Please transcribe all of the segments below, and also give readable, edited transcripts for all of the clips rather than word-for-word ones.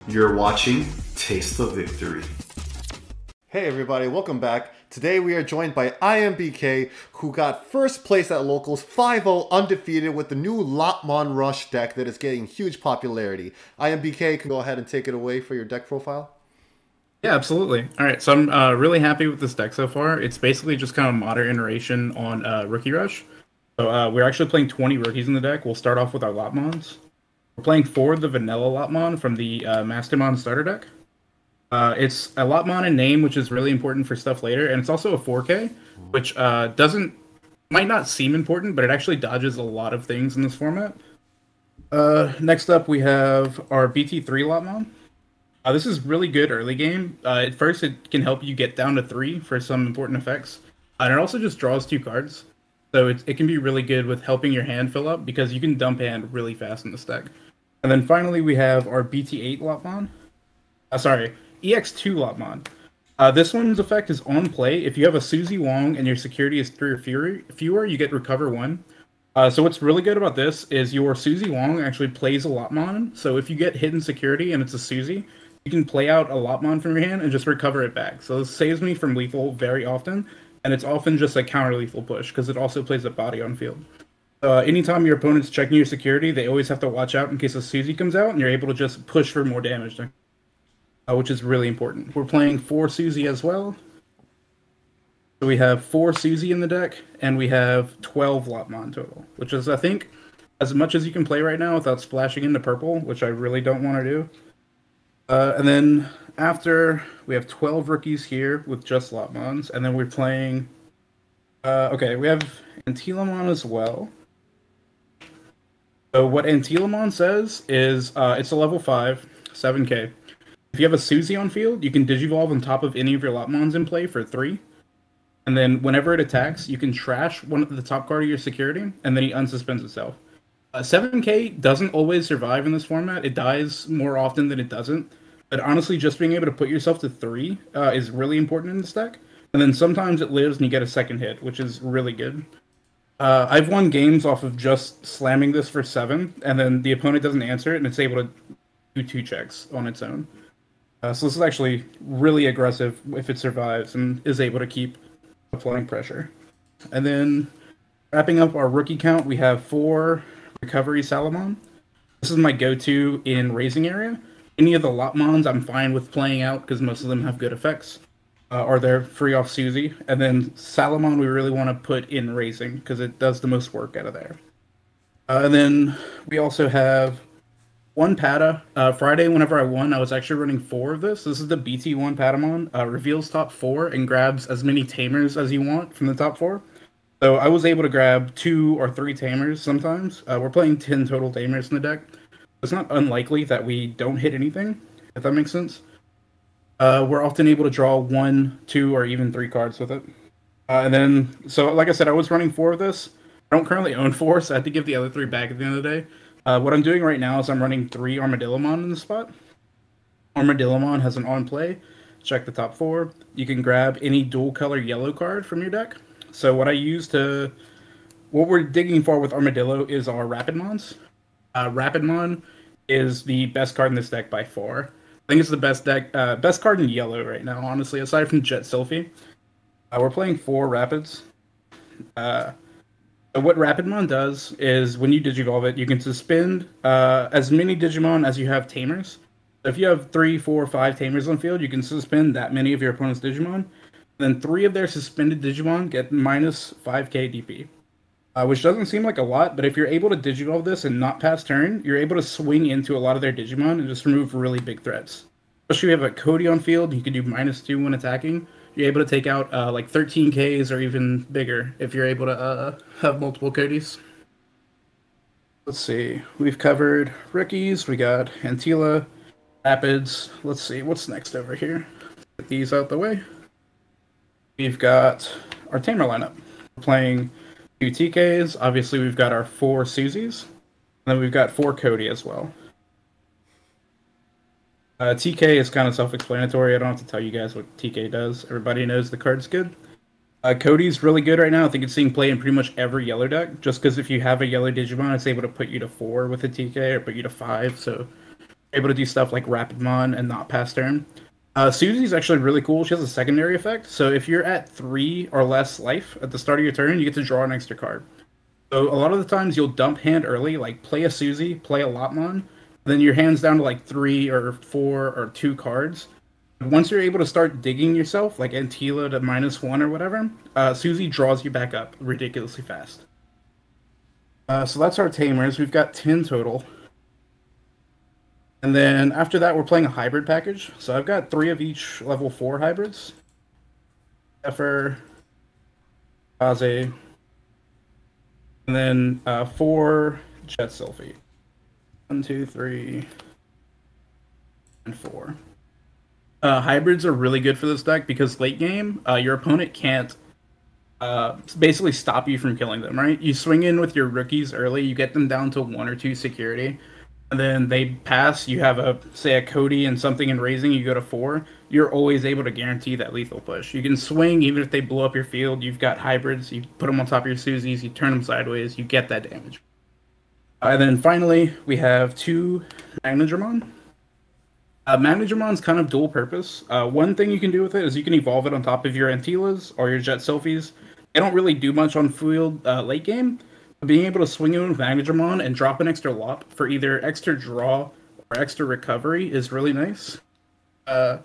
You're watching Taste the Victory. Hey everybody, welcome back. Today we are joined by IMBK, who got first place at Locals 5-0 undefeated with the new Lopmon Rush deck that is getting huge popularity. IMBK, can go ahead and take it away for your deck profile? Yeah, absolutely. All right, so I'm really happy with this deck so far. It's basically just kind of modern iteration on Rookie Rush. So we're actually playing 20 rookies in the deck. We'll start off with our Lopmons. We're playing 4 of the vanilla Lopmon from the Mastermon starter deck. It's a Lopmon in name, which is really important for stuff later, and it's also a 4K, which might not seem important, but it actually dodges a lot of things in this format. Next up, we have our BT3 Lopmon. This is really good early game. At first, it can help you get down to 3 for some important effects. And it also just draws 2 cards. So it can be really good with helping your hand fill up because you can dump hand really fast in this deck. And then finally, we have our BT8 Lopmon. EX2 Lopmon. This one's effect is on play. If you have a Suzy Wong and your security is 3 or fewer, you get Recover 1. So what's really good about this is your Suzy Wong actually plays a Lopmon. So if you get hidden security and it's a Suzy, you can play out a Lopmon from your hand and just recover it back. So this saves me from lethal very often, and it's often just a counter-lethal push, because it also plays a body on field. Anytime your opponent's checking your security, they always have to watch out in case a Suzy comes out, and you're able to just push for more damage, which is really important. We're playing 4 Suzy as well. So we have 4 Suzy in the deck, and we have 12 Lopmon total, which is, I think, as much as you can play right now without splashing into purple, which I really don't want to do. And then after, we have 12 rookies here with just Lopmons, and then we're playing... okay, we have Antylamon as well. So what Antylamon says is, it's a level 5, 7k. If you have a Suzy on field, you can Digivolve on top of any of your Lopmons in play for 3. And then whenever it attacks, you can trash one of the top card of your security, and then he unsuspends itself. 7k doesn't always survive in this format. It dies more often than it doesn't. But honestly, just being able to put yourself to 3 is really important in this deck. And then sometimes it lives and you get a second hit, which is really good. I've won games off of just slamming this for 7, and then the opponent doesn't answer it, and it's able to do 2 checks on its own. So this is actually really aggressive if it survives and is able to keep applying pressure. And then wrapping up our rookie count, we have 4 Recovery Salomon. This is my go-to in Raising Area. Any of the Lopmons I'm fine with playing out because most of them have good effects. Or they're free off Suzy. And then Salomon we really want to put in Raising because it does the most work out of there. And then we also have 1 Pata. Friday, whenever I won, I was actually running 4 of this. This is the BT1 Patamon. Reveals top 4 and grabs as many Tamers as you want from the top 4. So I was able to grab 2 or 3 Tamers sometimes. We're playing 10 total Tamers in the deck. It's not unlikely that we don't hit anything, if that makes sense. We're often able to draw 1, 2, or even 3 cards with it. And then, so like I said, I was running 4 of this. I don't currently own 4, so I had to give the other 3 back at the end of the day. What I'm doing right now is I'm running 3 Armadillomon in the spot. Armadillomon has an on play. Check the top 4. You can grab any dual color yellow card from your deck. So what we're digging for with Armadillo is our Rapidmons. Rapidmon is the best card in this deck by far. I think it's the best card in yellow right now, honestly, aside from JetSilphymon. We're playing 4 Rapids. So what Rapidmon does is when you Digivolve it, you can suspend as many Digimon as you have Tamers. So if you have 3, 4, 5 Tamers on field, you can suspend that many of your opponent's Digimon. Then 3 of their suspended Digimon get minus 5k DP. Which doesn't seem like a lot, but if you're able to Digivolve this and not pass turn, you're able to swing into a lot of their Digimon and just remove really big threats. Especially if you have a Cody on field, you can do -2 when attacking. You're able to take out like 13Ks or even bigger if you're able to have multiple Codys. Let's see, we've covered rookies, we got Antila, Rapids. Let's see, what's next over here? Get these out the way. We've got our Tamer lineup. We're playing 2 TKs. Obviously, we've got our 4 Suzys. And then we've got 4 Cody as well. TK is kind of self-explanatory. I don't have to tell you guys what TK does. Everybody knows the card's good. Cody's really good right now. I think it's seeing play in pretty much every yellow deck. Just because if you have a yellow Digimon, it's able to put you to 4 with a TK or put you to 5. So able to do stuff like Rapidmon and not pass turn. Susie's actually really cool. She has a secondary effect. So if you're at 3 or less life at the start of your turn, you get to draw an extra card. So a lot of the times you'll dump hand early, like play a Susie, play a Lopmon, then your hand's down to like 3 or 4 or 2 cards. Once you're able to start digging yourself, like Antila to -1 or whatever, Susie draws you back up ridiculously fast. So that's our tamers. We've got 10 total. And then after that, we're playing a hybrid package. So I've got 3 of each level 4 hybrids. Zephyr, Kaze, and then 4 JetSilphy. 1, 2, 3, and 4. Hybrids are really good for this deck because late game, your opponent can't basically stop you from killing them, right? You swing in with your rookies early, you get them down to 1 or 2 security, and then they pass, you have say a Cody and something in raising, you go to 4, you're always able to guarantee that lethal push. You can swing even if they blow up your field, you've got hybrids, you put them on top of your Susies, you turn them sideways, you get that damage. And then finally, we have 2 Magnadramon. Magnetramon's kind of dual purpose. One thing you can do with it is you can evolve it on top of your Antilas or your JetSilphys. They don't really do much on field late game. Being able to swing in with Magnadramon and drop an extra Lop for either extra draw or extra recovery is really nice. And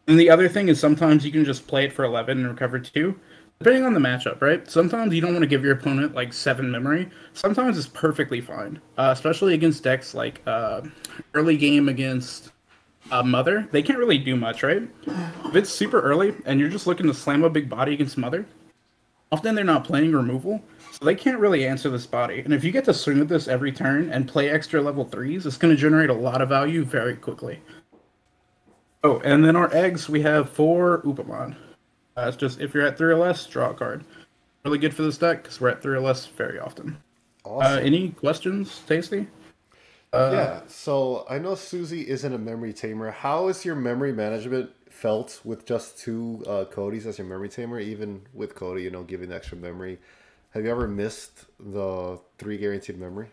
the other thing is sometimes you can just play it for 11 and recover 2. Depending on the matchup, right? Sometimes you don't want to give your opponent like 7 memory. Sometimes it's perfectly fine. Especially against decks like early game against Mother. They can't really do much, right? If it's super early and you're just looking to slam a big body against Mother, often they're not playing removal. So they can't really answer this body. And if you get to swing with this every turn and play extra level 3s, it's going to generate a lot of value very quickly. Oh, and then our eggs, we have 4 Upamon. It's just, if you're at 3 or less, draw a card. Really good for this deck, because we're at 3 or less very often. Awesome. Any questions, Tasty? Yeah, so I know Susie isn't a memory tamer. How is your memory management felt with just 2 Codys as your memory tamer, even with Cody, giving extra memory? Have you ever missed the 3 guaranteed memory?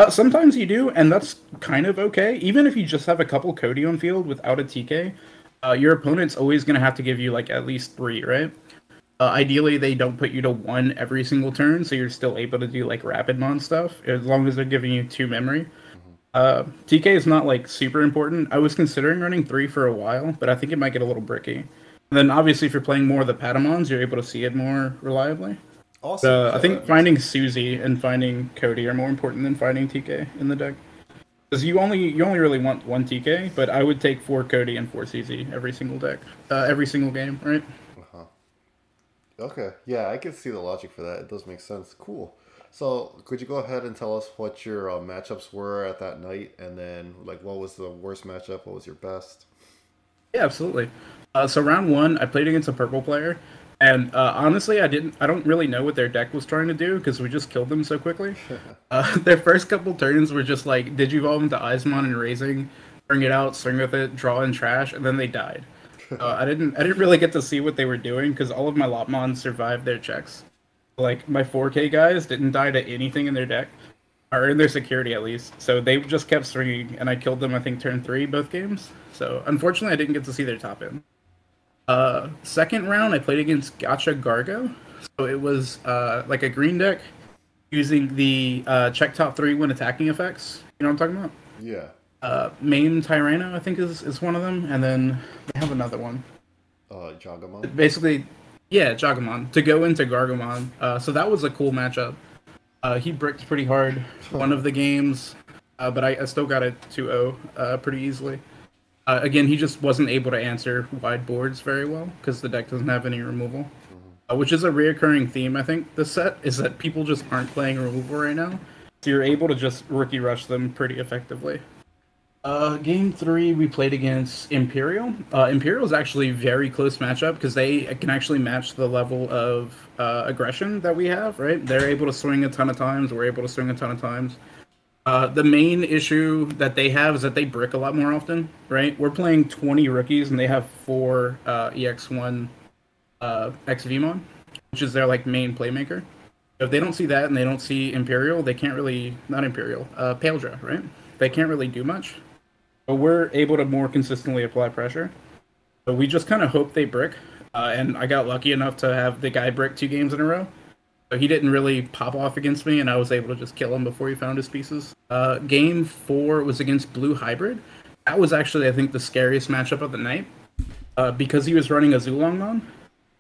Sometimes you do, and that's kind of okay. Even if you just have a couple Cody on field without a TK, your opponent's always going to have to give you like at least 3, right? Ideally, they don't put you to 1 every single turn, so you're still able to do like Rapidmon stuff, as long as they're giving you 2 memory. TK is not like super important. I was considering running 3 for a while, but I think it might get a little bricky. And then obviously if you're playing more of the Patamons, you're able to see it more reliably. Awesome. I think finding Susie and finding Cody are more important than finding TK in the deck. Because you only really want 1 TK, but I would take 4 Cody and 4 Susie every single deck, every single game, right? Okay, yeah, I can see the logic for that. It does make sense. Cool. So, could you go ahead and tell us what your matchups were at that night, and then like what was the worst matchup? What was your best? Yeah, absolutely. So round 1, I played against a purple player, and honestly, I don't really know what their deck was trying to do because we just killed them so quickly. Their first couple turns were just like Digivolve into Eismon and Raising, bring it out, swing with it, draw in trash, and then they died. I didn't really get to see what they were doing because all of my Lopmons survived their checks. Like my 4K guys didn't die to anything in their deck, or in their security at least. So they just kept swinging, and I killed them. I think turn 3 both games. So unfortunately, I didn't get to see their top end. Second round, I played against Gacha Gargo. So it was like a green deck using the check top 3 when attacking effects. You know what I'm talking about? Yeah. Main Tyranno, I think, is one of them, and then they have another one. Jagamon? Basically, yeah, Jagamon, to go into Gargomon. So that was a cool matchup. He bricked pretty hard one of the games, but I still got it 2-0 pretty easily. Again, he just wasn't able to answer wide boards very well, because the deck doesn't have any removal. Which is a reoccurring theme, I think, this set, is that people just aren't playing removal right now. So you're able to just rookie rush them pretty effectively. Game 3, we played against Imperial. Imperial is actually a very close matchup because they can actually match the level of aggression that we have, right? They're able to swing a ton of times, we're able to swing a ton of times. The main issue that they have is that they brick a lot more often, right? We're playing 20 rookies and they have 4 EX1 Xvmon, which is their like main playmaker. If they don't see that and they don't see Imperial, they can't really, not Imperial, Pale Draw, right? They can't really do much. but we're able to more consistently apply pressure. But we just kind of hope they brick, and I got lucky enough to have the guy brick 2 games in a row. So he didn't really pop off against me, and I was able to just kill him before he found his pieces. Game 4 was against Blue Hybrid. That was actually, I think, the scariest matchup of the night, because he was running a Zulongmon.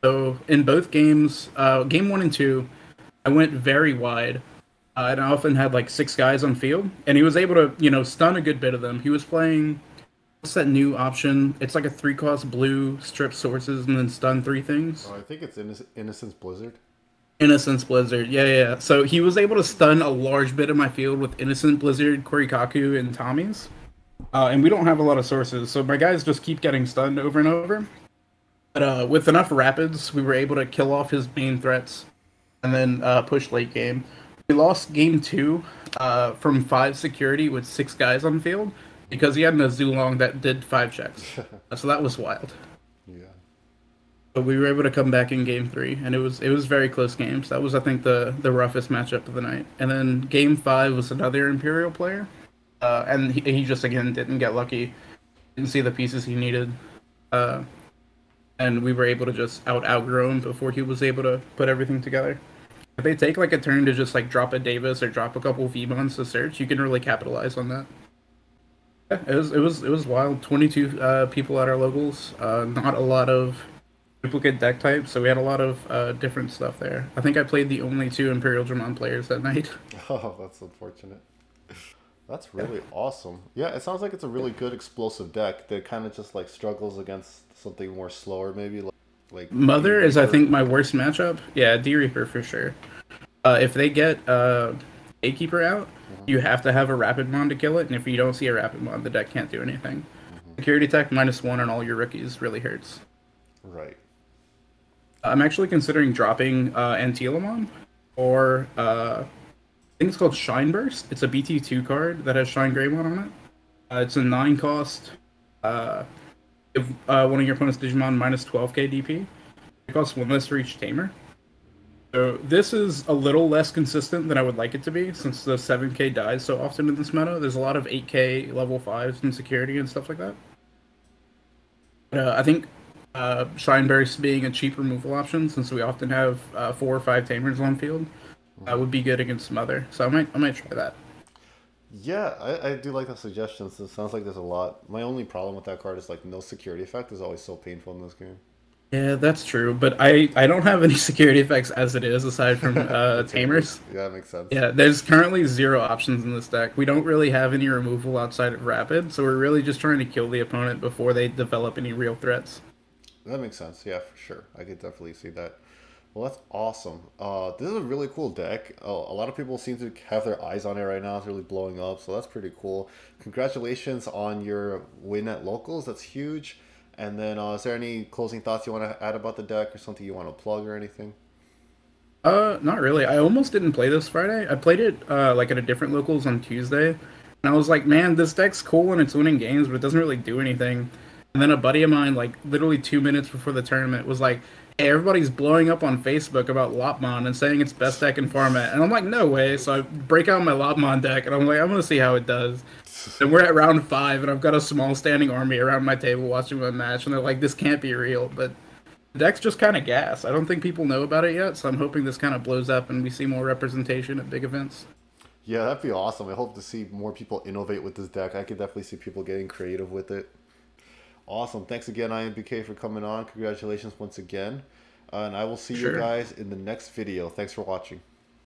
So in both games, game 1 and 2, I went very wide, and I often had like 6 guys on field, and he was able to, stun a good bit of them. He was playing, what's that new option? It's like a 3-cost blue, strip sources, and then stun 3 things. Oh, I think it's Innocence Blizzard. Innocence Blizzard, yeah. So he was able to stun a large bit of my field with Innocent Blizzard, Korikaku, and Tommy's. And we don't have a lot of sources, so my guys just keep getting stunned over and over. But with enough rapids, we were able to kill off his main threats, and then push late game. We lost game 2 from 5 security with 6 guys on field, because he had an Azulong that did 5 checks. So that was wild. Yeah. But we were able to come back in game 3, and it was very close games. That was, I think, the roughest matchup of the night. And then game 5 was another Imperial player, and he just, again, didn't get lucky. Didn't see the pieces he needed. And we were able to just outgrow him before he was able to put everything together. If they take like a turn to just like drop a Davis or drop a couple of V-Mons to search, you can really capitalize on that. Yeah, it was wild. 22 people at our locals. Not a lot of duplicate deck types, so we had a lot of different stuff there. I think I played the only 2 Imperial Dramon players that night. Oh, that's unfortunate. That's really awesome. Yeah, it sounds like it's a really good explosive deck that kind of just like struggles against something more slower, maybe like Mother is, I think, my worst matchup. Yeah, D-Reaper for sure. If they get Gatekeeper out, you have to have a Rapidmon to kill it, and if you don't see a Rapidmon, the deck can't do anything. Security tech -1 on all your rookies really hurts. Right. I'm actually considering dropping Antylamon, or I think it's called Shine Burst. It's a BT2 card that has Shine Greymon on it. It's a 9-cost. If one of your opponent's Digimon -12k DP, it costs 1 less for each tamer. So this is a little less consistent than I would like it to be, since the 7k dies so often in this meta. There's a lot of 8k level 5s in security and stuff like that. I think Shine Burst being a cheap removal option, since we often have 4 or 5 tamers on field, would be good against Mother. So I might try that. Yeah, I do like the suggestions. It sounds like there's a lot. My only problem with that card is like no security effect is always so painful in this game. Yeah, that's true, but I don't have any security effects as it is, aside from tamers. Yeah, that makes sense. Yeah, there's currently 0 options in this deck. We don't really have any removal outside of Rapid, so we're really just trying to kill the opponent before they develop any real threats. That makes sense. Yeah, for sure. I could definitely see that. Well, that's awesome. This is a really cool deck. A lot of people seem to have their eyes on it right now. It's really blowing up, so that's pretty cool. Congratulations on your win at Locals. That's huge. And then, is there any closing thoughts you want to add about the deck, or something you want to plug or anything? Not really. I almost didn't play this Friday. I played it like at a different Locals on Tuesday, and I was like, man, this deck's cool and it's winning games, but it doesn't really do anything. And then a buddy of mine, like literally 2 minutes before the tournament, was like, hey, everybody's blowing up on Facebook about Lopmon and saying it's best deck in format. And I'm like, no way. So I break out my Lopmon deck, and I'm like, I'm going to see how it does. And we're at round 5, and I've got a small standing army around my table watching my match, and they're like, this can't be real. But the deck's just kind of gas. I don't think people know about it yet, so I'm hoping this kind of blows up and we see more representation at big events. Yeah, that'd be awesome. I hope to see more people innovate with this deck. I could definitely see people getting creative with it. Awesome. Thanks again, IMBK, for coming on. Congratulations once again. And I will see you guys in the next video. Thanks for watching.